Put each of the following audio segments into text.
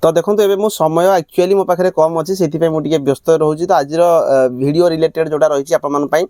तो देखो एबे मो समय एक्चुअली मो पाखे कम अच्छी से मुझे व्यस्त रोचे। तो आज वीडियो रिलेटेड जोटा रही है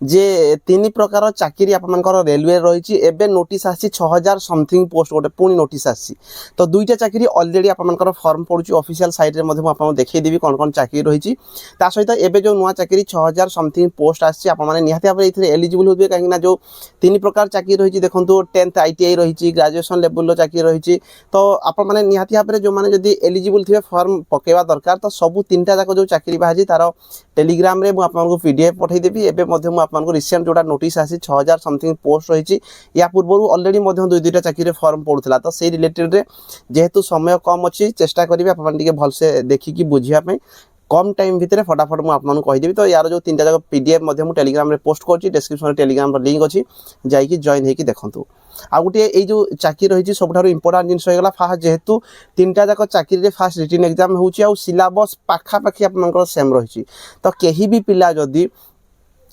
जे तीन प्रकार चाकरी आपर रेलवे रही एबे नोटिस आसी 6000 समथिंग पोस्ट गोटे पुणी नोटिस आसी। तो दुईटा चाकरी अलरेडी आपर फर्म पड़ुची ऑफिशियल साइट में आपको देखदेवी कौन कौन चाकरी रही सहित एबे जो नुआ चाकरी 6000 समथिंग पोस्ट आसी निहाती भाव में एलिजिबल होते कहीं जो तीन प्रकार चाकरी रही देखो 10th ITI रही ग्रेजुएशन लेवल चाकरी रही। तो आप निहाती भाव में जो मैंने एलिजिबल थे फर्म पकेवा दरकार। तो सब तीनटा जाक जो चाकरी बाहरी तार टेलीग्राम रे आपको PDF पठेदेवी। एवं आपको रिसेंट जोटा नोटिस आसी 6000 समथिंग पोस्ट रही या पूर्व अलरेडी दुई दुईटा चाकरी फर्म पड़ूला। तो से रिलेटेड जेहेतु समय कम अच्छी चेष्टा करेंगे आप भलसे देखिकी बुझापी कम टाइम भितर फटाफट मुझे कहीदेवी। तो यार जो तीन जाक PDF टेलीग्राम रे पोस्ट कर डिस्क्रिप्शन टेलीग्राम लिंक अच्छी जाकि जॉइन होगी देखूँ। आ गोटे ये जो चाकरी रही सब इंपोर्टाट जिन होगा फास्ट जेहेतु तीनटा जाक चाकरी फास्ट रिटन एग्जाम हो सिलेबस पाखापाखि आप सेम रही। तो कहीं भी पिला जदि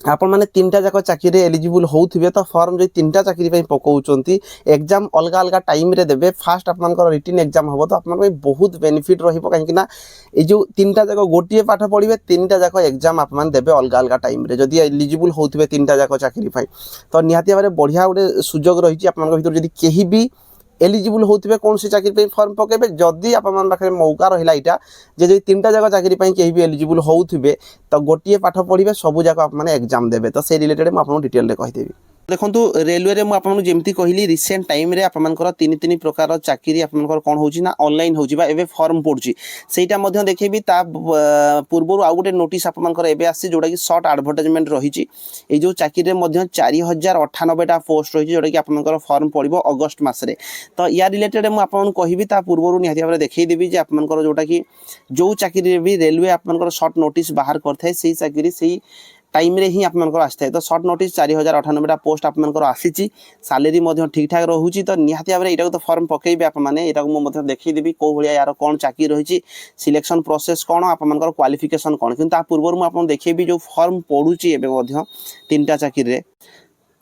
आपण मैंने तीनटा जाक चाकरी एलिजिबल होउथिबे तो फॉर्म जो तीनटा चाकरी पकाउचंती एग्जाम अलग अलग टाइम रे देबे फास्ट आपनकर रिटन एग्जाम हो तो आपन बहुत बेनिफिट रहिबो कहीं ये जो तीनटा जाक गोटे पाठ पढ़े तीनटा जाक एग्जाम आप देबे अलग अलग टाइम रे जदि एलिजिबल होउथिबे तीनटा जाक चाकरी तो निहाती भाव बढ़िया गोटे सुजोग रही आपन भीतर जदि केही भी एलिजिबल होते कौन सी चाकरी फर्म पकेबे जदि आप मौका रहा यहाँ जे तीनटा जाक चाकरी कहीं भी एलिजिबल होते तो गोटे पाठ पढ़े सब जाक आप एग्जाम देवे। तो से रिलेटेड मुझे डिटेल कहीदेवी। देखो रेलवे में आपको जमी कहली रिसेंट टाइम रे आपर तीन तीन प्रकार चाकरी आपर कौन होना ऑनलाइन होवे फर्म पड़ी से देखेबी पूर्व आउ गोटे नोटिस आपर एवं आसी जोटा कि सर्ट एडवर्टाइजमेंट रही जो चाकरी 4098टा पोस्ट रही जोटा कि आपर फर्म पड़ो अगस्ट मसरे। तो या रिलेटेड मुझे कहबी पूर्व निहाती भाव में देखदेवी आपर जोटा कि जो चाकरी भी रेलवे आपर सर्ट नोटिस बाहर करता है से चाकरी से टाइम रे ही आपनकर आस्था है। तो सर्ट नोटिस 4098टा पोस्ट आपनकर आसी सालेरी ठीक ठाक रोचे। तो निहाती भाव में यहाँ तो फर्म पकेबे आपने यहाँ देखदेवी कौ भाया यार कौन चाकरी रही सिलेक्शन प्रोसेस कौन आपनकर क्वालिफिकेशन कौन कि पूर्व मुझे देखेबी जो फर्म पड़ुची तीनटा चाकरी।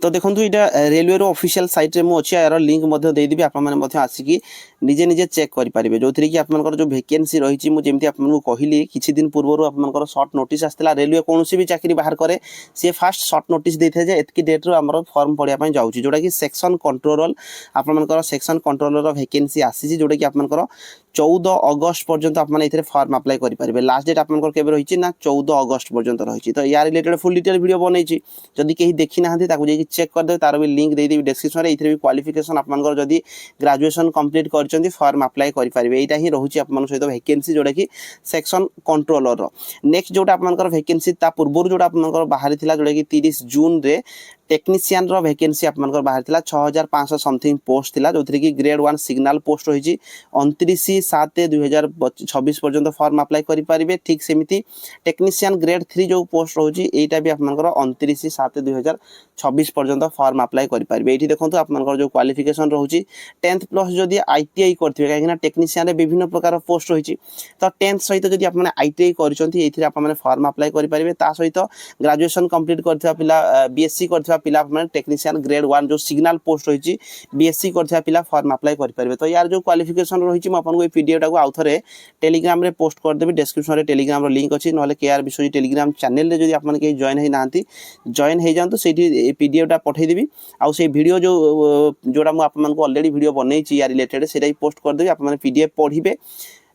तो देखो यहाँ रेलवे ऑफिशियल साइट रे मुझे यार लिंक देदेवी आपने आसिकी निजे निजे चेक करेंगे जो थी कि आपंकर जो वैकेंसी रही मुझे आपको कहली किसी दिन पूर्व आपंकर सर्ट नोटिस आसाला रेलवे कौन भी चाकरी बाहर करे सी फास्ट सर्ट नोटिस देते हैं एतकी डेट रू आम फर्म पढ़ाई जाऊँगी जोटा कि सेक्शन कंट्रोलर आपंकर सेक्शन कंट्रोलर वैकेंसी आसी जोटा कि आपंकर 14 अगस्त पर्यंत आपने फर्म अप्लाई करेंगे। लास्ट डेट आपंकर केबे रही ना 14 अगस्त पर्यंत रही। तो या रिलेटेड फुल डिटेल वीडियो बनई जदि कहीं देखी ना जाकि चेक करदे तार भी लिंक देदेवी डिस्क्रिप्शन में भी क्वालिफिकेशन आपंकर जदि ग्रेजुएशन कंप्लीट कर फर्म अप्लाई करेंगे यहाँ ही रोचे आप सहित वैकेंसी जोटा कि सेक्शन कंट्रोलर। नेक्स्ट जोटा आपंकर वैकेंसी पूर्व जोटा आपंकर बाहरी जोटा कि 30 जून रे टेक्नीशियन वैकेंसी आपंकर बाहर 6500 समथिंग पोस्ट थिला जो कि ग्रेड 1 सिग्नल पोस्ट रही 29/7/2026 पर्यंत फर्म अप्लाई करेंगे। ठीक सेमती टेक्नीशियन ग्रेड 3 जो पोस्ट रही यहाँ भी आपंकर 29/7/2026 पर्यंत फर्म अप्लाई करेंगे। ये देखो आपंकर जो क्वालिफिकेशन रोचे 10th प्लस जदि ITI करते कहीं टेक्नीशियन विभिन्न प्रकार पोस्ट रही तो 10th सहित जब आप ITI कर फर्म अप्लाई करेंगे सहित ग्रेजुएशन कंप्लीट करथिबा पिला BSc करथिबा पिला टेक्नीशियन ग्रेड 1 जो सिग्नल पोस्ट रही BSc करथिबा पिला फर्म अप्लाई करेंगे। तो यार जो क्वालिफिकेशन रही आपको PDF टाक आउ थे टेलीग्राम रे पोस्ट करदेवी डिस्क्रिप्शन में टेलीग्राम लिंक अच्छी ना KR विश्व टेलीग्राम चैनल रे जब आप जॉइन होना जॉइन हो जातु से PDF टा पठेदेवी आउ से वीडियो जोड़ा मुझे अलरेडी वीडियो बनई या रिलेटेड से पोस्ट करदेवी आप PDF पढ़े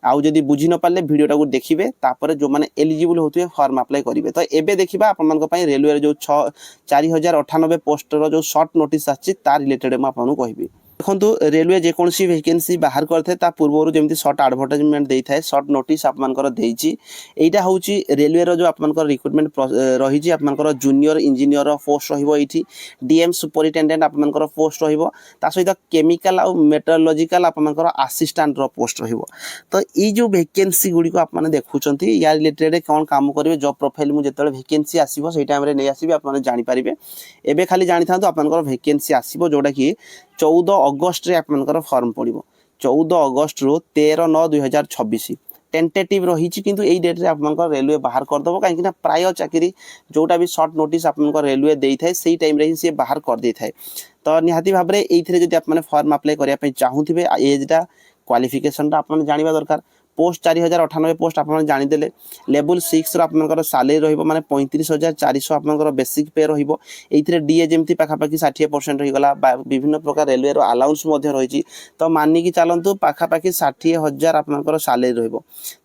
आउ जदि बुझी न पारे वीडियो टाक देखिए तापर जो मैंने एलिजिबल होते फर्म अप्लाई करेंगे। तो एबे देखा आप रेलवे जो 4098 पोस्टर जो सर्ट नोटिस आसी रिलेटेड मुझे कहबी। देखो रेलवे जेकोसी वैकेंसी बाहर करते पूर्व जमी सर्ट एडवर्टाइजमेंट देता है सर्ट नोटिस आपंकर यहाँ हूँ रेलवे जो आपंकर रिक्रुटमेंट रही आपंकर जूनियर इंजीनियर पोस्ट रही DM सुपरिटेडेंट आपंकर पोस्ट रहित केमिकल आउ मेट्रोलॉजिकल आपंकर असिस्टेंट पोस्ट रही। तो ये जो वैकेंसी गुड़ी को आपने देखुं या रिलेटेड कौन काम करेंगे जॉब प्रोफाइल मुझे जो वैकेंसी आसो से टाइम नहीं आसबि आप जानीपारे एवं खाली जानी था आपंकर वैकेंसी आसो जोटा कि 14 अगस्त रे आपंकर फर्म पड़ो 14 अगस्त रु 13/9/2026 टेंटेटिव रही किंतु यही डेट रे आपंकर रेलवे बाहर करदेव कहीं प्राय चाकरी जोटा भी सर्ट नोटिस आपंकर रेलवे देता है से टाइम ही सी बाहर कर दे थाए। तो निहाती भाव में ये जब आप फर्म अप्लाई करने चाहूे एजटा क्वालिफिकेशन आप जानवा दरकार पोस्ट 4098 पोस्ट आप जानीदे। लेवल 6 रहा सालेरी रही माने 35,400 आप बेसिक पे रही डीए जमी पाखापाखि 60% रहीगला विभिन्न प्रकार रेलवे अलाउंस रही तो मानिकी चलतु पाखापाखि 60,000 आप सालेरी रही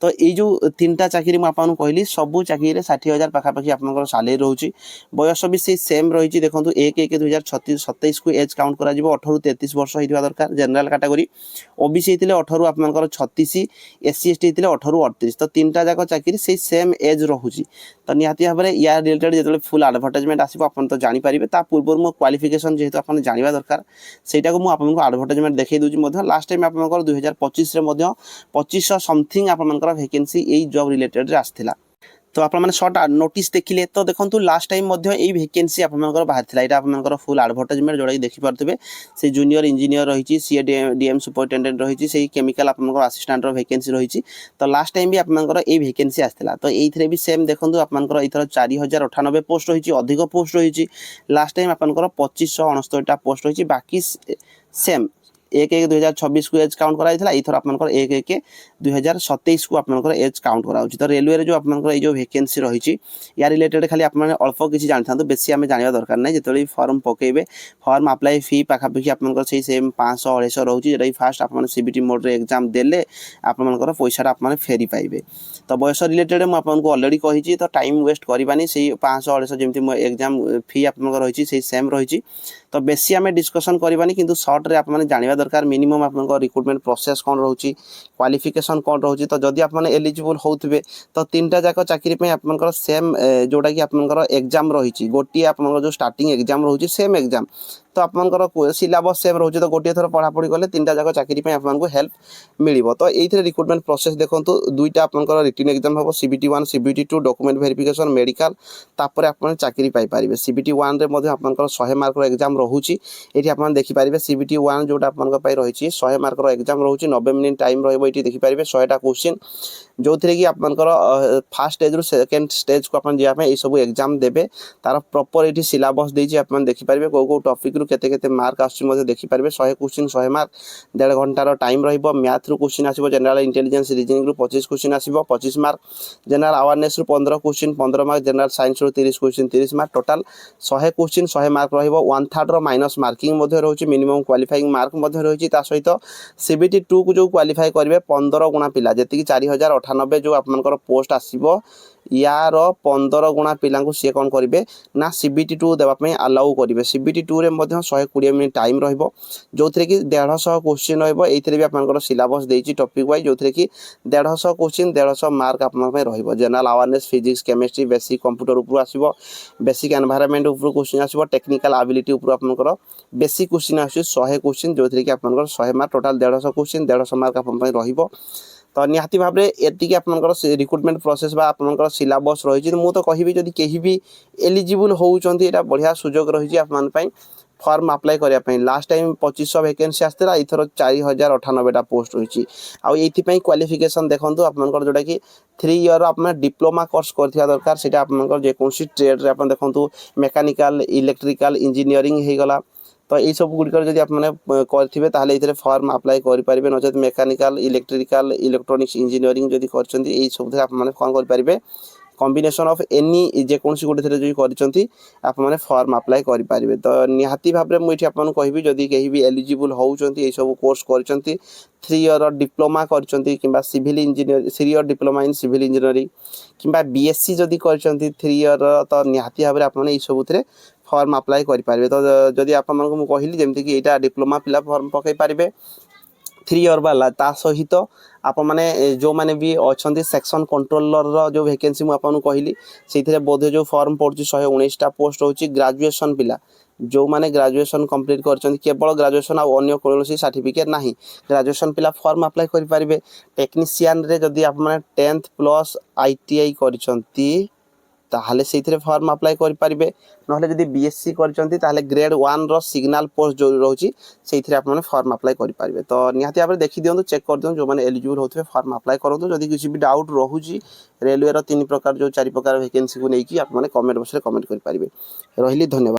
तो ये जो 3टा चाकरी मुझे कहली सबू चाकरी 60,000 पाखापाखि आप सालेरी रोचे बयस भी से सेम रही देखो 1/1/2027 को एज काउंट कर 18 ରୁ 33 वर्ष होता दरकार जनरल कैटेगरी ओबीसी होते 18 आप 36 एससी एसटी होते 18 ରୁ 38 तो 3टा जाक चाकरी से सेम एज रोचे तो निहाती भाव में या रिलेटेड जो फुल एडवर्टाइजमेंट आसो आप तो जानीपारे ता पूर्व मो क्वालिफिकेशन जेहेतु आप जानवा दरकार सेटा को मुझे एडवर्टाइजमेंट देखई दूसरी लास्ट टाइम आप 2025 2500 समथिंग आप वैकेंसी यही जॉब रिलेटेड आसाला तो आप शॉर्ट नोटिस देखिले तो देखो लास्ट टाइम यही वैकेंसी आप बाहर यहाँ आप फुल एडवर्टाइजमेंट जोड़ा देखिपे से जूनियर इंजीनियर रही सी डीएम सुपरिटेडेट रही से केमिकल आप आसिस्टांट वैकेंसी रही तो लास्ट टाइम भी आप वैकेंसी आसाला तो ये भी सेम देखो आप 4098 पोस्ट रही अधिक पोस्ट रही लास्ट टाइम आप 2569 पोस्ट रही बाकी सेम 1/1/2026 को एज काउंट कराइला इथर आप 1/1/2027 को आप एज काउंट कराऊँ तो रेलवे जो आप जो वैकेंसी रही या रिलेटेड खाली आप अल्प किसी जानी था बेसी आम जानवा दरकार ना जो फॉर्म पकेबे फॉर्म अप्लाई फी पाखापाखि आप सेम 500-250 रोचे जो फास्ट आप सीबीटी मोड रे एग्जाम देले आप पैसा आप फेरी पाइबे तो बयस रिलेटेड मुझे अलरेडी कही तो टाइम वेस्ट करवानी से 500-250 जमी एग्जाम फी आप रही सेम रही तो बेसी आम डिस्कसन करवानी किंतु शॉर्ट रे आप जानवा दरकार मिनिमम आप रिक्रुटमेंट प्रोसेस कौन रोचे क्वालिफिकेशन कौन रोचे तो जदि आप एलिजिबल होते तो 3टा जाक चाकरी आप सेम जोटा कि आप एग्जाम रही गोटे आप जो स्टार्टिंग एग्जाम रोचे सेम एग्जाम तो आप सिलेबस सेम रोचे तो गोटे थर पढ़ापढ़ी कले 3टा जाक चाकरी आपको हेल्प मिल तो ये रिक्रुटमेंट प्रोसेस देखो 2टा आप रिटन एग्जाम हम CBT 1 CBT 2 document verification medical तापर आप चाकरी पाइपर CBT 1 रे आप 100 मार्क एग्जाम रोचे ये आप देखिपारे CBT 1 जोटा आप रही 100 मार्क एग्जाम रोचे 90 मिनिट टाइम रही देखिपारे 100टा क्वेश्चन जो थे कि आप फास्ट स्टेज रू सेकेंड स्टेज को आप जावाई ये सब एग्जाम देवे तार प्रॉपर ये सिलेबस देती आप देखिपारे कौ टॉपिक रू केते मार्क आसुच्ची देखिपारे 100 क्वेश्चन 100 मार्क 1.5 घंटार टाइम रहिबो मैथ रू क्वेश्चन आसीबो जनरल इंटेलिजेंस रीजनिंग रू 25 क्वेश्चन आसीबो 25 मार्क जनरल अवेयरनेस रू 15 क्वेश्चन 15 मार्क जनरल साइंस रू 30 question 30 mark total 100 question 100 mark रहिबो 1/3 रो माइनस मार्किंग रही मिनिमम क्वालिफाइंग मार्क रही सहित CBT 2 को जो क्वालिफाई करेंगे 15 गुणा पिला जी 4098 जो आप पोस्ट आसो यार 15 गुणा पिला सी कौन करेंगे ना CBT 2 देवाई अलाउ करेंगे CBT 2 रे 120 मिनिट टाइम जो थे कि 150 क्वेश्चन रही भी आप सिलेबस देती टॉपिक वाइज जो थे कि 150 क्वेश्चन 150 मार्क आप general awareness physics chemistry basic computer उपर आसो बेसिक एनवायरनमेंट उपर क्वेश्चन आसो टेक्निकल एबिलिटी उपर आप बेसिक क्वेश्चन आस 100 क्वेश्चन जो थे कि आप 100 मार्क टोटाल 150 क्वेश्चन 150 मार्क आप तो निहाती भाव में ये आप रिक्रुटमेंट प्रोसेस आप सिलेबस रही मुझे तो कहि जदि कहीं भी एलिजिबल होती है बढ़िया सुजोग रही आप फॉर्म अप्लाई करने लास्ट टाइम 2500 वैकेंसी आसाला इथर 4098 पोस्ट रही आई क्वालिफिकेशन देखो आप जोटा कि 3 ईयर आप डिप्लोमा कोर्स कर दरकार से जेकोसी ट्रेड आप देखो मेकानिकल इलेक्ट्रिकल इंजीनियरिंग होगला तो ये सब गुड़िकर जब आप करेंगे फॉर्म अप्लाई करेंगे नचेत मेकानिकल इलेक्ट्रिकल इलेक्ट्रोनिक्स इंजीनियरिंग जब कर सब आप कौन करेंगे कॉम्बिनेशन ऑफ एनी जेकोसी गोटे थे जो कर फॉर्म अप्लाई करेंगे तो निहाती भाव में मुझे आपको कहि जदि कहीं भी एलिजिबल होती सब कोर्स कर 3 ईयर डिप्लोमा कर civil engineer 3 year diploma in civil engineering कि BSc जदि कर 3 ईयर तो निहाती भाव में आपने सब फॉर्म अप्लाई करेंगे तो जदि आप कहली जमीक यहाँ डिप्लोमा पिला फॉर्म पकई पारे 3 ईयर वाला ता सहित आप मैंने जो मैंने भी अच्छा सेक्शन कंट्रोलर जो वैकेंसी मुझे कहली से बोधे जो फॉर्म पड़ू 119टा पोस्ट रोचे ग्रेजुएशन पिला जो मैंने ग्रेजुएशन कंप्लीट कर केवल ग्रेजुएशन आने कौन सर्टिफिकेट ना ग्रेजुएशन पिला फॉर्म अप्लाई करेंगे टेक्नीशियन रे जदि आप 10th प्लस ITI कर ताहले से फॉर्म अप्लाई करेंगे ना जब BSc कर ग्रेड 1 रो सिग्नल पोस्ट जो रोचे से आप फॉर्म अप्लाई करेंगे तो निहाती भाव में देखी दिखाँ चेक कर दिखाँ जो मैंने एलिजिबल होते फॉर्म अप्लाई करूँ जदि किसी भी डाउट रोचे रेलवे 3 प्रकार जो 4 प्रकार वैकेंसी को लेकिन आप कमेंट बॉक्स में कमेंट करेंगे रही धन्यवाद।